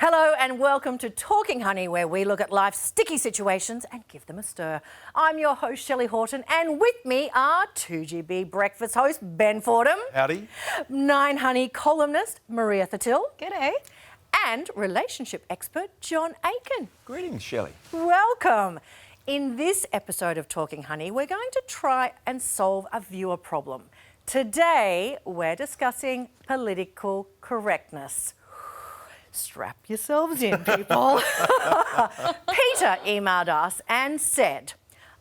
Hello and welcome to Talking Honey, where we look at life's sticky situations and give them a stir. I'm your host, Shelly Horton, and with me are 2GB breakfast host, Ben Fordham. Howdy. 9 Honey columnist, Maria Thattil. G'day. And relationship expert, John Aiken. Greetings, Shelley. Welcome. In this episode of Talking Honey, we're going to try and solve a viewer problem. Today, we're discussing political correctness. Strap yourselves in, people. Peter emailed us and said,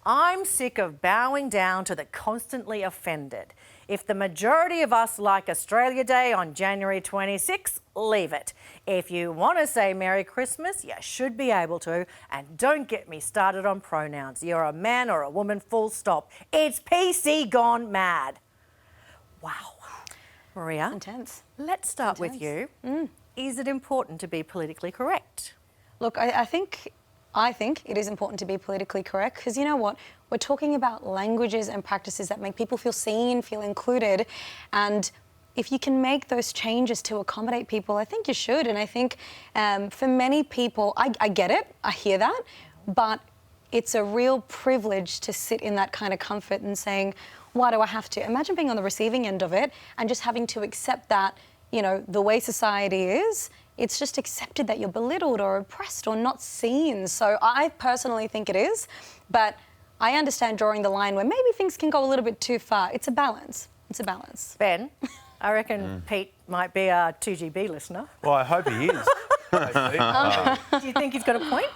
I'm sick of bowing down to the constantly offended. If the majority of us like Australia Day on January 26th, leave it. If you want to say Merry Christmas, you should be able to. And don't get me started on pronouns. You're a man or a woman, full stop. It's PC gone mad. Wow. Maria, Intense. let's start with you. Is it important to be politically correct? Look, I think it is important to be politically correct because you know what? We're talking about languages and practices that make people feel seen, feel included. And if you can make those changes to accommodate people, I think you should. And I think for many people, I get it, I hear that, but it's a real privilege to sit in that kind of comfort and saying, why do I have to? Imagine being on the receiving end of it and just having to accept that, you know, the way society is, it's just accepted that you're belittled or oppressed or not seen. So I personally think it is, but I understand drawing the line where maybe things can go a little bit too far. It's a balance. It's a balance. Ben, I reckon Pete might be a 2GB listener. Well, I hope he is. Do you think he's got a point?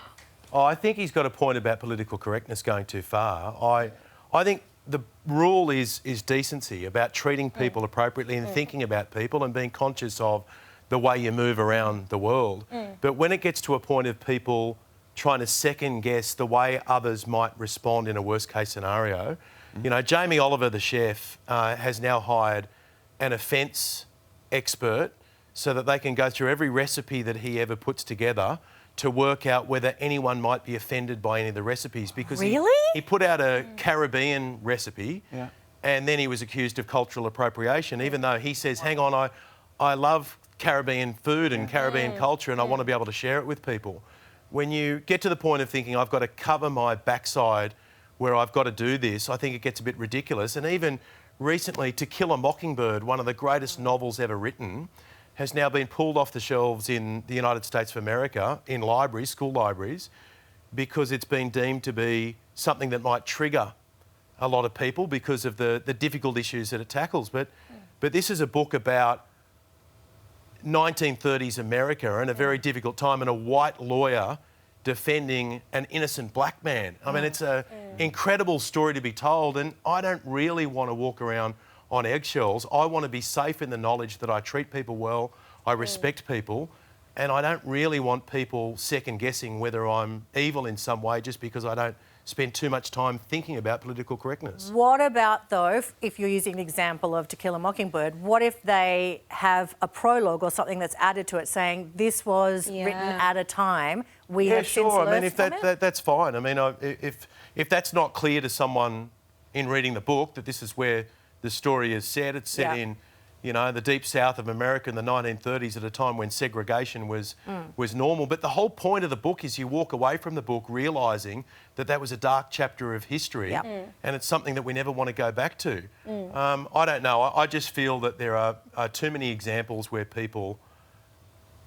I think he's got a point about political correctness going too far. I think the rule is decency, about treating people appropriately and thinking about people and being conscious of the way you move around the world. But when it gets to a point of people trying to second guess the way others might respond in a worst case scenario, you know, Jamie Oliver, the chef, has now hired an offence expert so that they can go through every recipe that he ever puts together to work out whether anyone might be offended by any of the recipes. Because he put out a Caribbean recipe and then he was accused of cultural appropriation, even though he says, hang on, I love Caribbean food and Caribbean culture and I want to be able to share it with people. When you get to the point of thinking, I've got to cover my backside where I've got to do this, I think it gets a bit ridiculous. And even recently, To Kill a Mockingbird, one of the greatest novels ever written, has now been pulled off the shelves in the United States of America, in libraries, school libraries, because it's been deemed to be something that might trigger a lot of people because of the difficult issues that it tackles. But this is a book about 1930s America and a very difficult time and a white lawyer defending an innocent black man. I mean, it's an incredible story to be told, and I don't really want to walk around on eggshells. I want to be safe in the knowledge that I treat people well, I respect people, and I don't really want people second guessing whether I'm evil in some way just because I don't spend too much time thinking about political correctness. What about, though, if you're using the example of To Kill a Mockingbird, what if they have a prologue or something that's added to it saying this was written at a time we have since learned I mean, if from it? that's fine. I mean, if that's not clear to someone in reading the book that this is where the story is set, it's set in, you know, the deep south of America in the 1930s at a time when segregation was normal. But the whole point of the book is you walk away from the book realising that that was a dark chapter of history and it's something that we never want to go back to. I don't know. I just feel that there are too many examples where people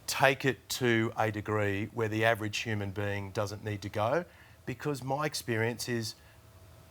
take it to a degree where the average human being doesn't need to go, because my experience is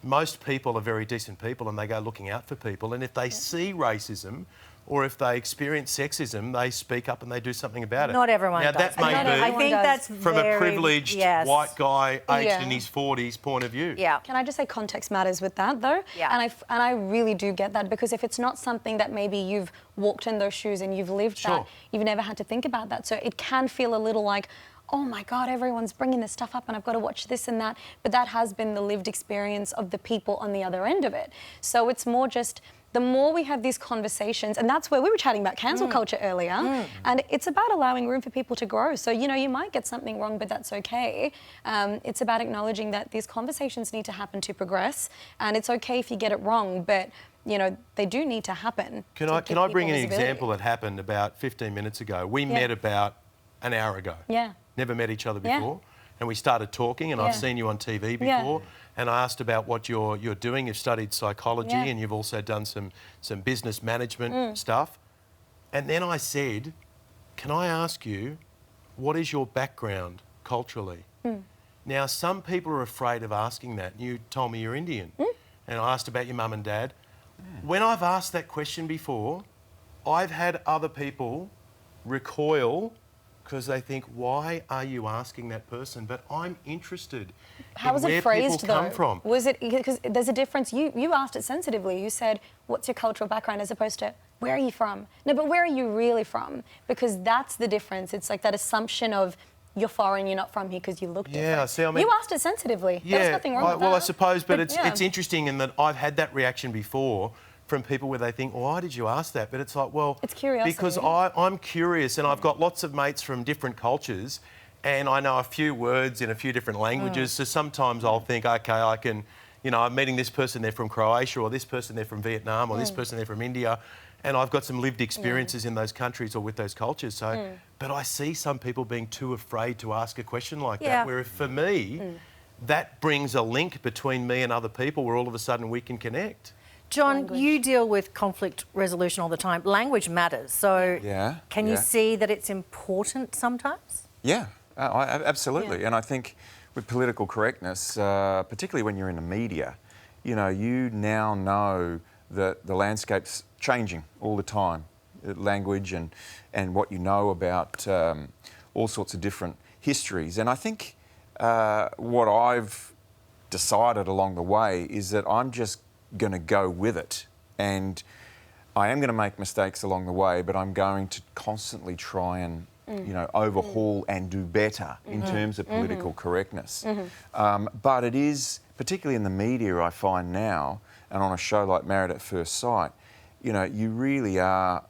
most people are very decent people and they go looking out for people, and if they see racism or if they experience sexism, they speak up and they do something about it. Not everyone now, does. That may be I think that's from a privileged white guy aged in his 40s point of view. Can I just say context matters with that, though? And I really do get that, because if it's not something that maybe you've walked in those shoes and you've lived that, you've never had to think about that. So it can feel a little like, oh my God, everyone's bringing this stuff up and I've got to watch this and that. But that has been the lived experience of the people on the other end of it. So it's more just, the more we have these conversations, and that's where we were chatting about cancel culture earlier, and it's about allowing room for people to grow. So, you know, you might get something wrong, but that's okay. It's about acknowledging that these conversations need to happen to progress, and it's okay if you get it wrong, but you know, they do need to happen. Can I bring an example that happened about 15 minutes ago? We met about an hour ago. Yeah. Never met each other Yeah. before. And we started talking, and I've seen you on TV before, and I asked about what you're doing. You've studied psychology, and you've also done some business management stuff. And then I said, can I ask you, what is your background culturally? Now, some people are afraid of asking that. You told me you're Indian, and I asked about your mum and dad. When I've asked that question before, I've had other people recoil because they think, why are you asking that person? But I'm interested How in was where it phrased, people come though? from. Was it, because there's a difference, you asked it sensitively. You said, what's your cultural background, as opposed to, where are you from? No, but where are you really from? Because that's the difference. It's like that assumption of, you're foreign, you're not from here because you look different. Yeah, see, I mean... You asked it sensitively. There's nothing wrong with that. Well, I suppose, but it's yeah. interesting in that I've had that reaction before from people where they think, why did you ask that? But it's like, well... It's curiosity. Because I'm curious, and I've got lots of mates from different cultures, and I know a few words in a few different languages, so sometimes I'll think, OK, I can... You know, I'm meeting this person, they're from Croatia, or this person, they're from Vietnam, or this person, they're from India, and I've got some lived experiences in those countries or with those cultures. So, but I see some people being too afraid to ask a question like that, where for me, that brings a link between me and other people where all of a sudden we can connect. John, you deal with conflict resolution all the time. Language matters. So can you see that it's important sometimes? Yeah, absolutely. And I think with political correctness, particularly when you're in the media, you know, you now know that the landscape's changing all the time. Language and what you know about all sorts of different histories. And I think what I've decided along the way is that I'm just going to go with it, and I am going to make mistakes along the way, but I'm going to constantly try and you know, overhaul and do better in terms of political correctness. But it is, particularly in the media, I find now, and on a show like Married at First Sight, you know, you really are,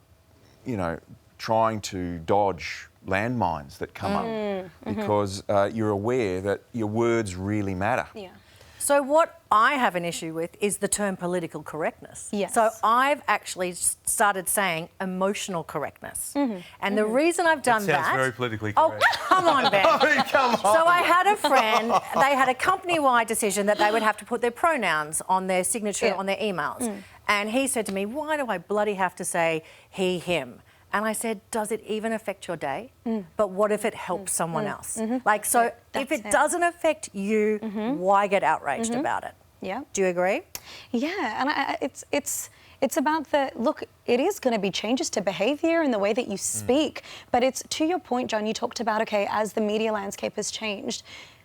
you know, trying to dodge landmines that come up because you're aware that your words really matter. Yeah. So what I have an issue with is the term political correctness. Yes. So I've actually started saying emotional correctness. And the reason I've done that... Sounds very politically correct. Oh, come on, Ben. Oh, come on. So I had a friend, they had a company-wide decision that they would have to put their pronouns on their signature on their emails. And he said to me, why do I bloody have to say he, him? And I said, does it even affect your day? But what if it helps someone else? Like, so if it doesn't affect you, why get outraged about it? Yeah. Do you agree? Yeah, and it's about the, look, it is going to be changes to behaviour and the way that you speak, but it's, to your point, John, you talked about, okay, as the media landscape has changed,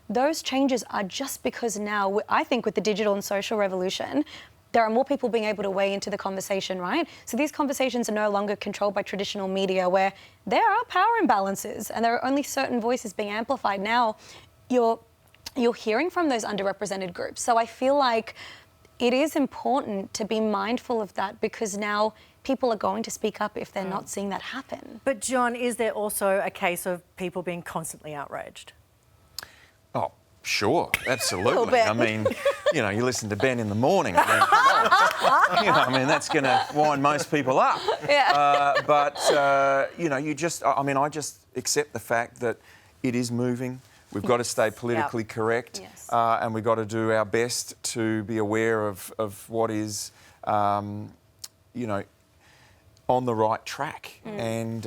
those changes are just because now, I think with the digital and social revolution, there are more people being able to weigh into the conversation, right? So these conversations are no longer controlled by traditional media where there are power imbalances and there are only certain voices being amplified. Now, you're hearing from those underrepresented groups. So I feel like it is important to be mindful of that because now people are going to speak up if they're not seeing that happen. But John, is there also a case of people being constantly outraged? Oh, sure, absolutely. Little bit. I mean, you know, you listen to Ben in the morning. I mean, you know, I mean, that's going to wind most people up. Yeah. But, you know, you just, I mean, I just accept the fact that it is moving. We've got to stay politically correct, and we've got to do our best to be aware of what is, you know, on the right track. And,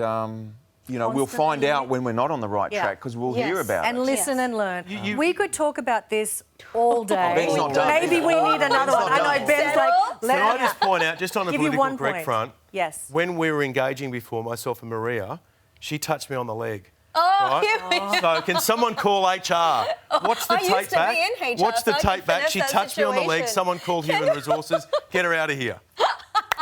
you know, we'll find out when we're not on the right track because we'll hear about it. And listen and learn. We could talk about this all day. Ben's not done. Maybe we need another one. I know Ben's like, Can I just point out, just on the Give you political one correct point. front, Yes. when we were engaging before, myself and Maria, she touched me on the leg. Oh, Right? So can someone call HR? What's the I tape used to back? be in HR, What's the so I can tape back? finesse She that touched me on the leg. situation. Someone called Human Resources. Get her out of here.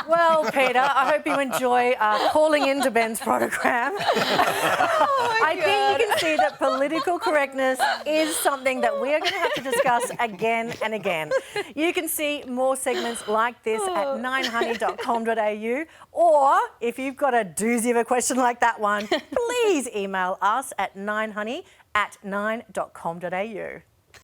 Well, Peter, I hope you enjoy calling into Ben's program. I think you can see that political correctness is something that we are going to have to discuss again and again. You can see more segments like this at 9honey.com.au, or if you've got a doozy of a question like that one, please email us at 9honey@9.com.au.